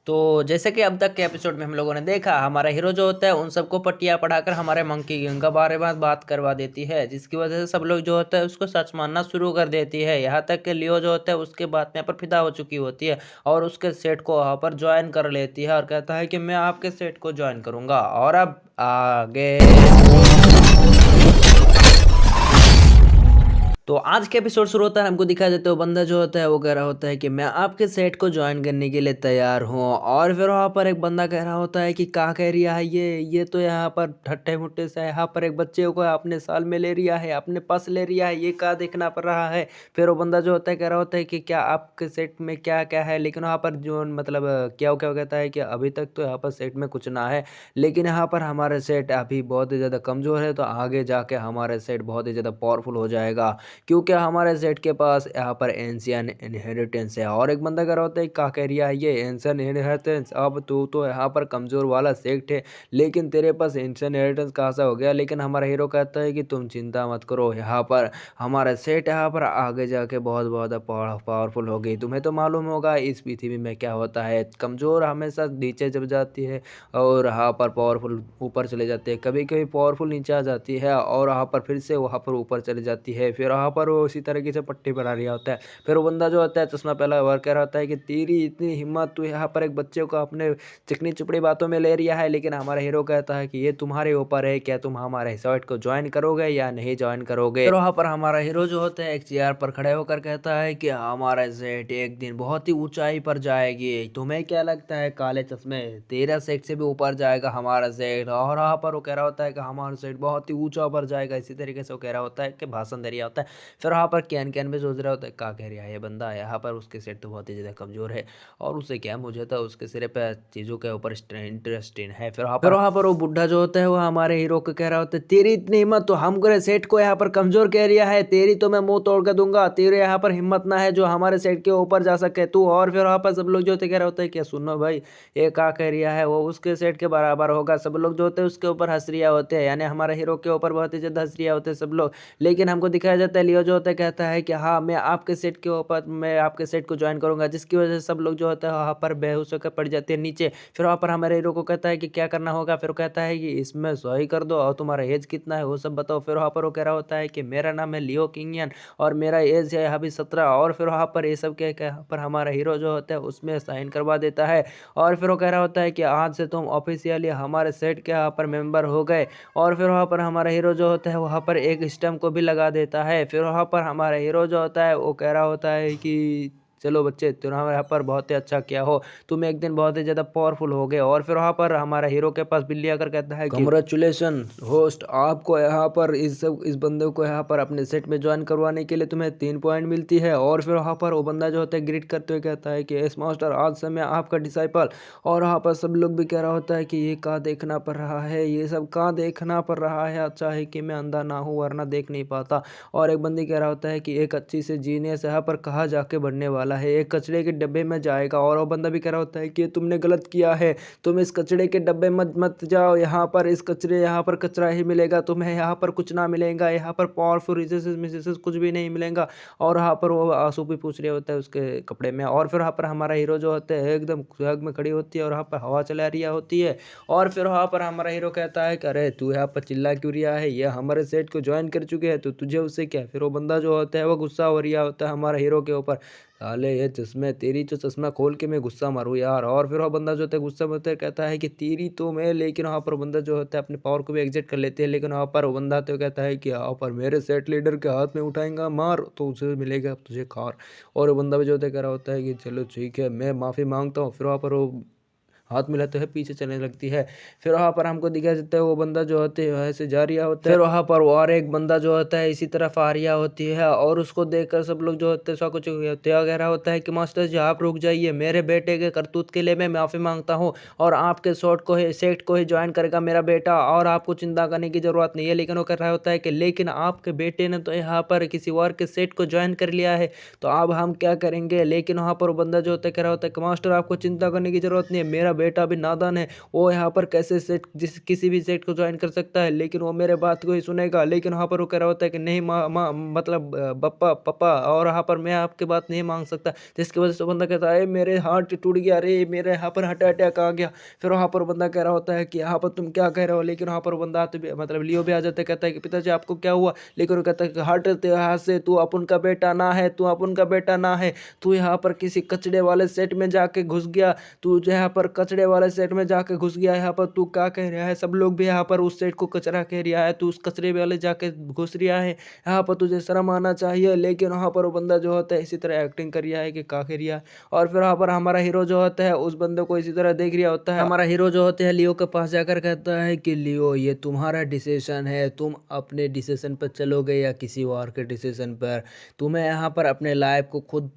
तो जैसे कि अब तक के एपिसोड में हम लोगों ने देखा, हमारा हीरो जो होता है उन सबको पट्टियाँ पढ़ाकर हमारे मंकी किंग का बारे में बात करवा देती है, जिसकी वजह से सब लोग जो होता है उसको सच मानना शुरू कर देती है। यहाँ तक कि लियो जो होता है उसके बात में पर फिदा हो चुकी होती है और उसके सेट को वहाँ पर ज्वाइन कर लेती है और कहता है कि मैं आपके सेट को ज्वाइन करूँगा। और अब आगे तो आज के एपिसोड शुरू होता है, हमको दिखा देते हो बंदा जो होता है वो कह रहा होता है कि मैं आपके सेट को ज्वाइन करने के लिए तैयार हूँ। और फिर वहाँ पर एक बंदा कह रहा होता है कि क्या कह रिया है ये तो यहाँ पर ठट्टे मुट्टे से यहाँ पर एक बच्चे को अपने साल में ले रिया है, अपने पास ले रिया है, ये क्या देखना पड़ रहा है। फिर वो बंदा जो होता है कह रहा होता है कि क्या आपके सेट में क्या क्या है, लेकिन वहाँ पर जो मतलब क्या क्या कहता है कि अभी तक तो यहाँ पर सेट में कुछ ना है, लेकिन यहाँ पर हमारे सेट अभी बहुत ही ज़्यादा कमज़ोर है, तो आगे जाके हमारे सेट बहुत ही ज़्यादा पावरफुल हो जाएगा, क्योंकि हमारे सेट के पास यहाँ पर एंशियन इनहेरिटेंस है। और एक बंदा कह रहा होता है क्या कह रिया है ये एंशियन इनहेरिटेंस, अब तू तो यहाँ पर कमज़ोर वाला सेट है, लेकिन तेरे पास एंशियन इनहेरिटेंस कहाँ से हो गया। लेकिन हमारा हीरो कहता है कि तुम चिंता मत करो, यहाँ पर हमारा सेट यहाँ पर आगे जाके बहुत बहुत पावरफुल हो गई। तुम्हें तो मालूम होगा इस पृथ्वी में क्या होता है, कमज़ोर हमेशा नीचे जब जाती है और यहाँ पर पावरफुल ऊपर चले जाते हैं, कभी कभी पावरफुल नीचे आ जाती है और वहाँ पर फिर से वहाँ पर ऊपर चली जाती है। फिर वहाँ पर वो इसी तरीके से पट्टी बना रहा होता है। फिर वो बंदा जो होता है चश्मा पहला वर्क कह रहा होता है कि तेरी इतनी हिम्मत, तू यहाँ पर एक बच्चे को अपने चिकनी चुपड़ी बातों में ले रिया है। लेकिन हमारा हीरो कहता है कि ये तुम्हारे ऊपर है, क्या तुम हमारे साइड को ज्वाइन करोगे या नहीं ज्वाइन करोगे। फिर वहाँ पर हमारा हीरो जो होता है एक चेयर पर खड़े होकर कहता है कि हमारा सेट एक दिन बहुत ही ऊंचाई पर जाएगी, तुम्हें क्या लगता है काले चश्मे, तेरा सेट से भी ऊपर जाएगा हमारा सेट। और वहाँ पर वो कह रहा होता है कि हमारा सेट बहुत ही ऊंचा पर जाएगा, इसी तरीके से वो कह रहा होता है कि भाषण दे रहा होता है। फिर वहाँ पर कैन भी सोच रहा होता है क्या कह रहा है ये बंदा, यहाँ पर उसके सेट तो बहुत ही ज़्यादा कमज़ोर है और उसे क्या, मुझे तो उसके सिरे पे चीज़ों के ऊपर इंटरेस्टिंग है। फिर वहाँ पर वो बुढ़ा जो होता है वो हमारे हीरो को कह रहा होता है तेरी इतनी हिम्मत, तो हमको सेट को यहाँ पर कमज़ोर कह रिया है, तेरी तो मैं मुंह तोड़ कर दूंगा, तेरे यहाँ पर हिम्मत ना है जो हमारे सेट के ऊपर जा सके तू। और फिर वहाँ पर सब लोग जो होते कह रहा होता है क्या सुनो भाई, ये क्या कह रिया है, वो उसके सेट के बराबर होगा। सब लोग जो होते हैं उसके ऊपर हंस रिया होते हैं, यानी हमारे हीरो के ऊपर बहुत ही ज़्यादा हंस रिया होते हैं सब लोग। लेकिन हमको दिखाया जाता है लियो जो होता है कहता है कि हाँ मैं आपके सेट के ऊपर, मैं आपके सेट को ज्वाइन करूंगा, जिसकी वजह से सब लोग जो होता है वहाँ पर बेहोश होकर पड़ जाते हैं नीचे। फिर वहाँ पर हमारे हीरो को कहता है कि क्या करना होगा, फिर वो कहता है कि इसमें सही कर दो और तुम्हारा एज कितना है वो सब बताओ। फिर वहाँ पर वो कह रहा होता है कि मेरा नाम है लियो किंगियन और मेरा एज है अभी 17। और फिर वहाँ पर ये सब के पर हमारा हीरो जो होता है उसमें साइन करवा देता है। और फिर वो कह रहा होता है कि आज से तुम ऑफिशियली हमारे सेट के यहाँ पर मेंबर हो गए। और फिर वहाँ पर हमारा हीरो जो होता है वहाँ पर एक स्टम्प को भी लगा देता है। फिर वहाँ पर हमारा हीरो जो होता है वो कह रहा होता है कि चलो बच्चे तुम्हारे यहाँ पर बहुत ही अच्छा किया हो, तुम एक दिन बहुत ही ज़्यादा पावरफुल हो गए। और फिर वहाँ पर हमारा हीरो के पास बिल्ली आकर कहता है कि कॉन्ग्रेचुलेसन होस्ट, आपको यहाँ पर इस बंदे को यहाँ पर अपने सेट में ज्वाइन करवाने के लिए तुम्हें 3 पॉइंट मिलती है। और फिर वहाँ पर वो बंदा जो होता है ग्रीट करते हुए कहता है कि एस मास्टर आज से मैं आपका डिसाइपल। और वहाँ पर सब लोग भी कह रहा होता है कि ये कहाँ देखना पड़ रहा है, ये सब कहाँ देखना पड़ रहा है, अच्छा है कि मैं अंधा ना हूँ वरना देख नहीं पाता। और एक बंदी कह रहा होता है कि एक अच्छी से जीनियस यहाँ पर कहाँ जाके बढ़ने वाला है, एक कचरे के डब्बे में जाएगा। और वो बंदा भी कह रहा होता है कि तुमने गलत किया है, तुम इस कचरे के डब्बे मत मत जाओ, यहाँ पर इस कचरे यहाँ पर कचरा ही मिलेगा तुम्हें, यहाँ पर कुछ ना मिलेगा, यहाँ पर पावरफुल रिसोर्सेज मिसेसेस कुछ भी नहीं मिलेगा। और वहाँ पर वो आंसू भी पूछ रहे होता है उसके कपड़े में। और फिर वहाँ पर हमारा हीरो जो होता है एकदम सुहाग में खड़ी होती है और वहाँ पर हवा चला रही होती है। और फिर वहाँ पर हमारा हीरो कहता है कि अरे तू यहाँ पर चिल्ला क्यों रिया है, ये हमारे सेट को ज्वाइन कर चुके हैं तो तुझे उससे क्या। फिर वो बंदा जो होता है वो गुस्सा हो रिया होता है हमारा हीरो के ऊपर, साले ये चश्मे, तेरी तो चश्मा खोल के मैं गुस्सा मारूँ यार। और फिर वो बंदा जो होता है गुस्सा में होता है कहता है कि तेरी तो मैं, लेकिन वहाँ पर बंदा जो होता है अपने पावर को भी एग्जिट कर लेते हैं। लेकिन वहाँ पर वो बंदा तो कहता है कि यहाँ पर मेरे सेट लीडर के हाथ में उठाएंगा मार तो उसे मिलेगा तुझे खार। और वो बंदा भी जो होता है कह रहा होता है कि चलो ठीक है मैं माफ़ी मांगता हूँ। फिर वहाँ पर वो हाथ मिलाते हुए पीछे चलने लगती है। फिर वहाँ पर हमको दिखाया जाता है वो बंदा जो होते है ऐसे जा रिया होता है। फिर वहाँ पर और एक बंदा जो होता है इसी तरफ आ रिया होती है और उसको देखकर सब लोग जो होते हैं कुछ वगैरह होता है कि मास्टर जी आप रुक जाइए, मेरे बेटे के करतूत के लिए मैं माफ़ी मांगता हूँ और आपके सेट को ही ज्वाइन करेगा मेरा बेटा और आपको चिंता करने की ज़रूरत नहीं है। लेकिन वो कर रहा होता है कि लेकिन आपके बेटे ने तो यहाँ पर किसी और के सेट को ज्वाइन कर लिया है तो अब हम क्या करेंगे। लेकिन वहाँ पर वो बंदा जो होता है कह रहा होता है कि मास्टर आपको चिंता करने की ज़रूरत नहीं है, मेरा बेटा भी नादान है, वो यहाँ पर कैसे सेट जिस किसी भी सेट को ज्वाइन कर सकता है, लेकिन वो मेरे बात को ही सुनेगा। लेकिन वहाँ पर वो कह रहा होता है कि नहीं माँ माँ मतलब पप्पा पापा, और यहाँ पर मैं आपकी बात नहीं मांग सकता, जिसकी वजह से बंदा कहता है मेरे हार्ट टूट गया, अरे मेरे यहाँ पर हार्ट अटैक आ गया। फिर वहाँ पर बंदा कह रहा होता है कि यहाँ पर तुम क्या कह रहे हो, लेकिन वहाँ पर बंदा आते भी मतलब लियो भी आ जाता है, कहता है कि पिताजी आपको क्या हुआ, लेकिन वो कहता है कि हट यहाँ से, तू अपन का बेटा ना है, तू अपन का बेटा ना है, तू यहाँ पर किसी कचड़े वाले सेट में जाके घुस गया, तू यहाँ पर कचड़े वाले सेट में जाके घुस गया, यहाँ पर तू क्या कह रहा है, सब लोग भी यहाँ पर उस सेट को कचरा कह रहा है, तू उस कचरे वाले जाके घुस रहा है, यहाँ पर तुझे शर्म आना चाहिए। लेकिन वहाँ पर वो बंदा जो होता है इसी तरह एक्टिंग कर रहा है कि क्या कर रहा है। और फिर वहाँ पर हमारा हीरो जो होता है उस बंदे को इसी तरह देख रहा होता है। हमारा हीरो जो होते हैं लियो के पास जाकर कहता है कि लियो ये तुम्हारा डिसीजन है, तुम अपने डिसीजन पर चलोगे या किसी और के डिसीजन पर, तुम्हें यहाँ पर अपने लाइफ को खुद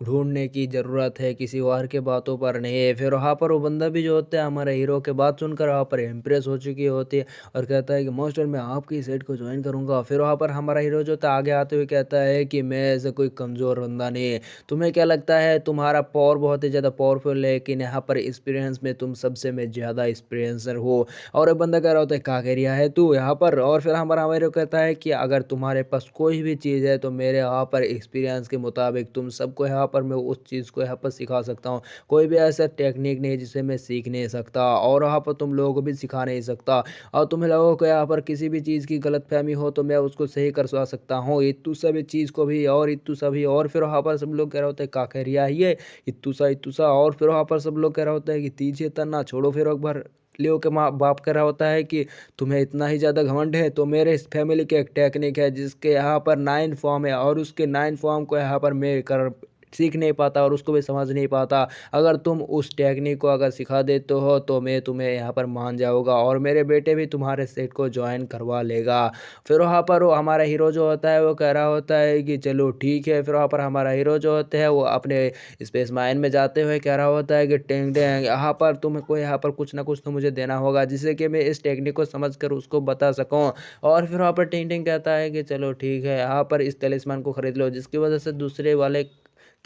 ढूंढने की ज़रूरत है, किसी और के बातों पर नहीं है। फिर वहाँ पर वो बंदा भी जो होता है हमारे हीरो के बात सुनकर वहाँ पर इम्प्रेस हो चुकी होती है और कहता है कि मास्टर मैं आपकी सेट को ज्वाइन करूँगा। फिर वहाँ पर हमारा हीरो जो था आगे आते हुए कहता है कि मैं ऐसे कोई कमज़ोर बंदा नहीं है, तुम्हें क्या लगता है तुम्हारा पावर बहुत ही ज़्यादा पावरफुल है, लेकिन यहाँ पर एक्सपीरियंस में तुम सबसे में ज़्यादा एक्सपीरियंसर हो। और वो बंदा कह रहा होता है क्या कह रहा है तू यहाँ पर। और फिर हमारा हीरो कहता है कि अगर तुम्हारे पास कोई भी चीज़ है तो मेरे यहाँ पर एक्सपीरियंस के मुताबिक तुम सबको यहाँ पर मैं उस चीज़ को यहाँ पर सिखा सकता हूँ। कोई भी ऐसा टेक्निक नहीं जिसे मैं सीख नहीं सकता और वहाँ पर तुम लोगों को भी सिखा नहीं सकता। और तुम्हें लोगों को यहाँ पर किसी भी चीज़ की गलतफहमी हो तो मैं उसको सही करवा सकता हूँ, इतू सभी चीज़ को भी और इतू सभी। और फिर वहाँ पर सब लोग कह रहे होते हैं का कह रिया है ये इतू सा। और फिर वहाँ पर सब लोग कह रहा होता है कि तीजे तना छोड़ो। फिर एक बार लियो के माँ बाप कह रहा होता है कि तुम्हें इतना ही ज़्यादा घमंड है तो मेरे इस फैमिली के एक टेक्निक है जिसके यहाँ पर 9 फॉर्म है और उसके 9 फॉर्म को यहाँ पर मैं कर सीख नहीं पाता और उसको भी समझ नहीं पाता। अगर तुम उस टेक्निक को अगर सिखा देते हो तो मैं तुम्हें यहाँ पर मान जाऊँगा और मेरे बेटे भी तुम्हारे सेट को ज्वाइन करवा लेगा। फिर वहाँ पर वो हमारा हीरो जो होता है वो कह रहा होता है कि चलो ठीक है। फिर वहाँ पर हमारा हीरो जो होते हैं वो अपने स्पेस माइन में जाते हुए कह रहा होता है कि टेंग टेंग यहाँ पर तुमको यहाँ पर कुछ ना कुछ तो मुझे देना होगा जिससे कि मैं इस टेक्निक को समझ कर उसको बता सकूँ। और फिर वहाँ पर टिंग टिंग कहता है कि चलो ठीक है यहाँ पर इस तलिस्मान को खरीद लो, जिसकी वजह से दूसरे वाले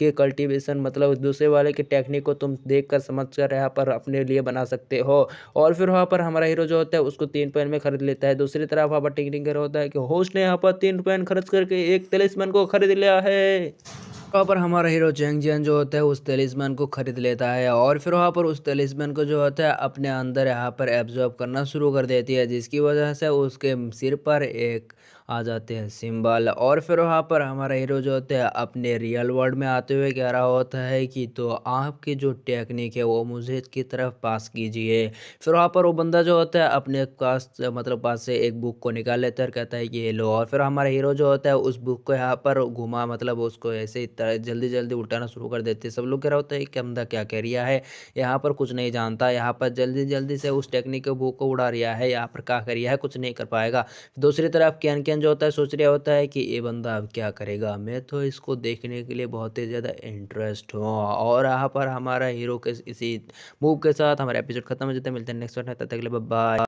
के कल्टीवेशन मतलब दूसरे वाले के टेक्निक को तुम देख कर समझ कर यहाँ पर अपने लिए बना सकते हो। और फिर वहाँ पर हमारा हीरो जो होता है उसको 3 पेन में खरीद लेता है। दूसरी तरफ वहाँ पर टिंग टिंग कर होता है कि होस्ट ने यहाँ पर 3 पेन खर्च करके एक तलिस्मान को खरीद लिया है। वहाँ पर हमारा हीरो चैंग जियान जो होता है उस तलिस्मान को खरीद लेता है और फिर वहाँ पर उस तलिस्मान को जो होता है अपने अंदर यहाँ पर एब्जॉर्ब करना शुरू कर देती है, जिसकी वजह से उसके सिर पर एक आ जाते हैं सिंबल। और फिर वहाँ पर हमारा हीरो जो होता है अपने रियल वर्ल्ड में आते हुए कह रहा होता है कि तो आपकी जो टेक्निक है वो मुझे की तरफ पास कीजिए। फिर वहाँ पर वो बंदा जो होता है अपने पास मतलब पास से एक बुक को निकाल लेता है और कहता है कि ये लो। और फिर हमारा हीरो जो होता है उस बुक को यहाँ पर घुमा मतलब उसको ऐसे ही तरह जल्दी जल्दी उल्टाना शुरू कर देते हैं। सब लोग कह रहा होता है कि बंदा क्या कह रिया है, यहाँ पर कुछ नहीं जानता, यहाँ पर जल्दी जल्दी से उस टेक्निक के बुक को उड़ा रिया है, यहाँ पर क्या कर रिया है कुछ नहीं कर पाएगा। दूसरी तरफ कैन कैन जो होता है सोच रहा होता है कि ये बंदा अब क्या करेगा, मैं तो इसको देखने के लिए बहुत ही ज़्यादा इंटरेस्ट हूँ। और यहाँ पर हमारा हीरो के इसी मूव के साथ हमारा एपिसोड खत्म हो जाता है। मिलते हैं नेक्स्ट वन, तब तक के लिए बाय।